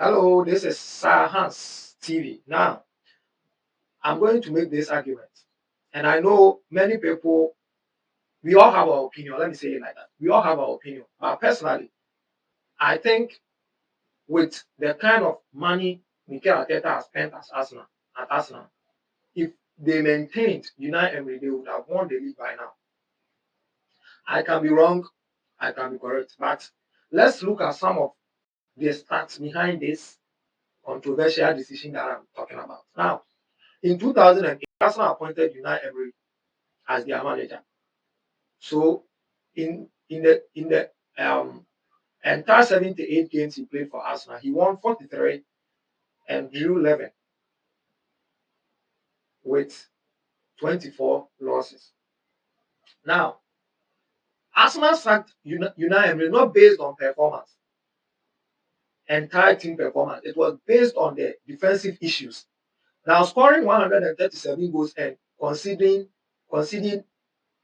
Hello, this is Sir Hans TV. Now, I'm going to make this argument. And I know many people, we all have our opinion. Let me say it like that. We all have our opinion. But personally, I think with the kind of money Mikel Arteta has spent at Arsenal, if they maintained Unai Emery, they would have won the league by now. I can be wrong, I can be correct. But let's look at some of the stats behind this controversial decision that I'm talking about. Now, in 2008, Arsenal appointed Unai Emery as their manager. So in the entire 78 games he played for Arsenal, he won 43 and drew 11 with 24 losses. Now, Arsenal sacked Unai Emery not based on performance, entire team performance. It was based on the defensive issues. Now, scoring 137 goals and conceding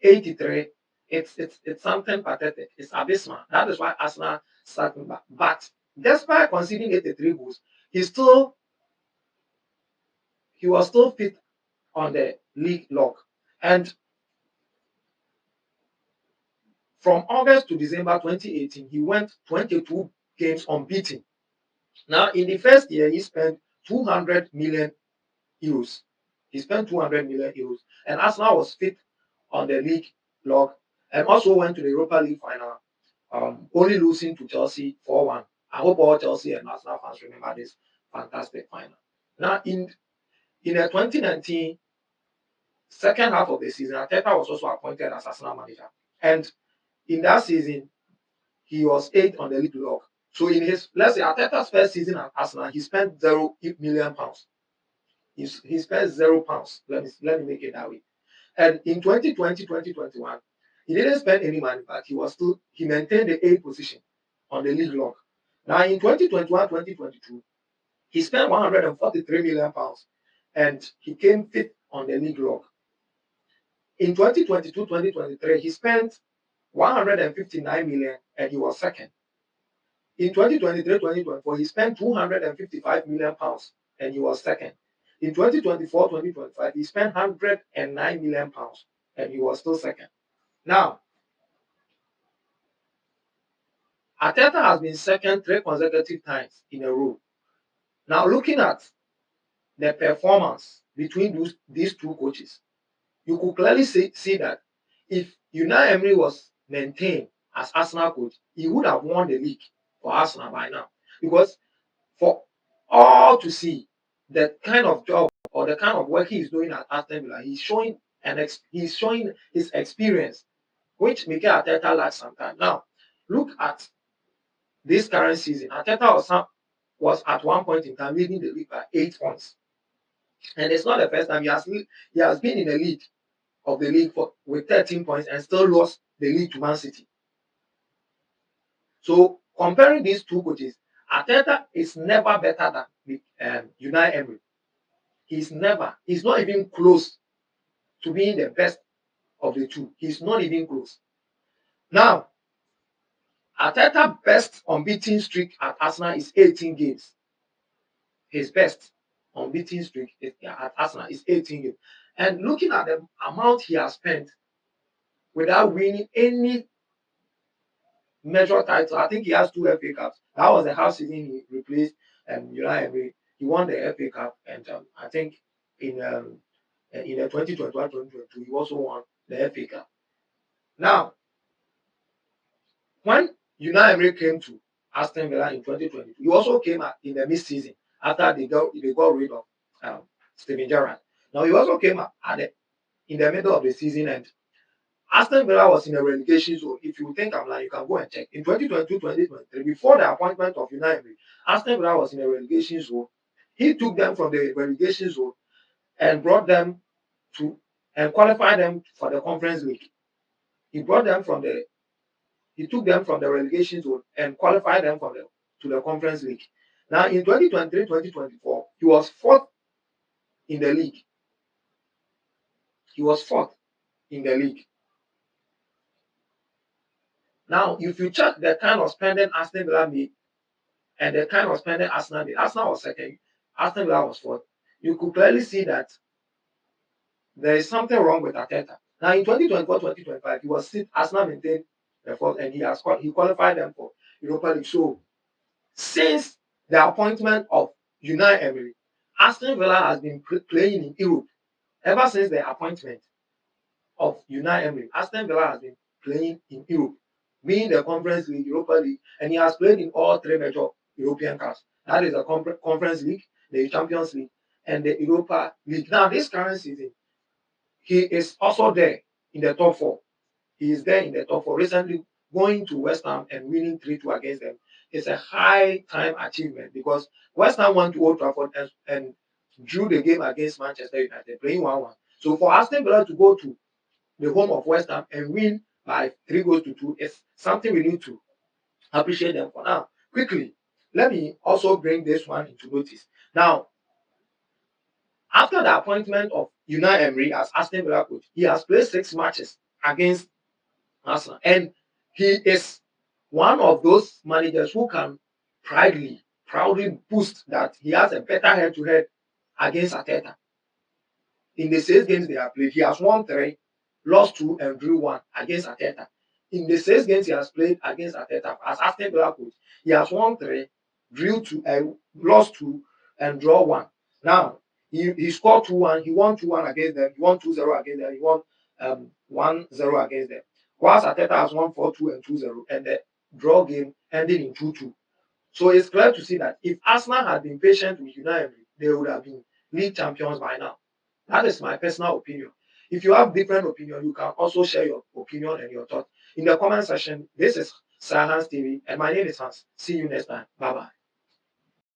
83, it's something pathetic. It's abysmal. That is why Arsenal sacked him back. But despite conceding 83 goals, he was still fit on the league log. And from August to December 2018, he went 22 games unbeaten. Now, in the first year, he spent 200 million euros. He spent 200 million euros, and Arsenal was fit on the league log and also went to the Europa League final, only losing to Chelsea 4-1. I hope all Chelsea and Arsenal fans remember this fantastic final. Now, in the 2019 second half of the season, Arteta was also appointed as Arsenal manager. And in that season, he was 8th on the league log. So in his, let's say, Arteta's first season at Arsenal, he spent £0 million. He spent £0. Let me make it that way. And in 2020, 2021, he didn't spend any money, but he maintained the 8th position on the league log. Now in 2021, 2022, he spent £143 million and he came 5th on the league log. In 2022, 2023, he spent 159 million and he was 2nd. In 2023, 2024, he spent 255 million pounds and he was 2nd. In 2024, 2025, he spent 109 million pounds and he was still 2nd. Now, Arteta has been 2nd 3 consecutive times in a row. Now, looking at the performance between these two coaches, you could clearly see that if Unai Emery was maintained as Arsenal coach, he would have won the league for Arsenal by now. Because for all to see the kind of job or the kind of work he's doing at Aston Villa, he's showing his experience, which Mikel Arteta lacks sometimes. Now, look at this current season. Arteta was at one point in time leading the league by 8 points. And it's not the first time he has been in the lead of the league with 13 points and still lost the league to Man City. So comparing these two coaches, Arteta is never better than Unai Emery. He's not even close to being the best of the two. He's not even close. Now, Arteta's best unbeaten streak at Arsenal is 18 games. His best unbeaten streak at Arsenal is 18 games. And looking at the amount he has spent without winning any major title, I think he has 2 FA Cups. That was the half season he replaced Unai Emery. He won the FA Cup, and I think in the 2021-2022 he also won the FA Cup. Now, when Unai Emery came to Aston Villa in 2022, he also came in the mid-season after they got rid of Steven Gerrard. Now, he also came in the middle of the season, and Aston Villa was in a relegation zone. If you think I'm lying, you can go and check. In 2022-2023, before the appointment of Unai Emery, Aston Villa was in a relegation zone. He took them from the relegation zone and brought them to and qualified them for the Conference League. He took them from the relegation zone and qualified them to the Conference League. Now in 2023-2024, he was 4th in the league. He was 4th in the league. Now, if you check the kind of spending Aston Villa made and the kind of spending Arsenal did. Arsenal was second, Aston Villa was fourth. You could clearly see that there is something wrong with Arteta. Now in 2024-2025, he was still Arsenal maintained the fourth, and he qualified them for Europa League. So since the appointment of Unai Emery, Aston Villa has been playing in Europe ever since the appointment of Unai Emery. Aston Villa has been playing in Europe, being the Conference League, Europa League, and he has played in all three major European cups. That is the Conference League, the Champions League, and the Europa League. Now, this current season, he is also there in the top four. He is there in the top four. Recently, going to West Ham and winning 3-2 against them is a high time achievement because West Ham went to Old Trafford and drew the game against Manchester United, playing 1-1. So for Aston Villa to go to the home of West Ham and win by 3 goals to 2 is something we need to appreciate them for. Now, quickly, let me also bring this one into notice. Now, after the appointment of Unai Emery as Aston Villa coach, he has played 6 matches against Arsenal, and he is one of those managers who can proudly boast that he has a better head-to-head against Arteta. In the 6 games they have played, he has won 3, lost 2, and drew 1 against Arteta. In the 6 games he has played against Arteta as Aston Villa coach, he has won 3, drew 2, lost 2, and draw 1. Now, he scored 2-1, he won 2-1 against them, he won 2-0 against them, he won 1-0 against them. Whilst Arteta has won 4-2 and 2-0, and the draw game ending in 2-2. So it's clear to see that if Arsenal had been patient with United, they would have been league champions by now. That is my personal opinion. If you have different opinion, you can also share your opinion and your thoughts in the comment section. This is Sir Hans TV, and my name is Hans. See you next time. Bye bye.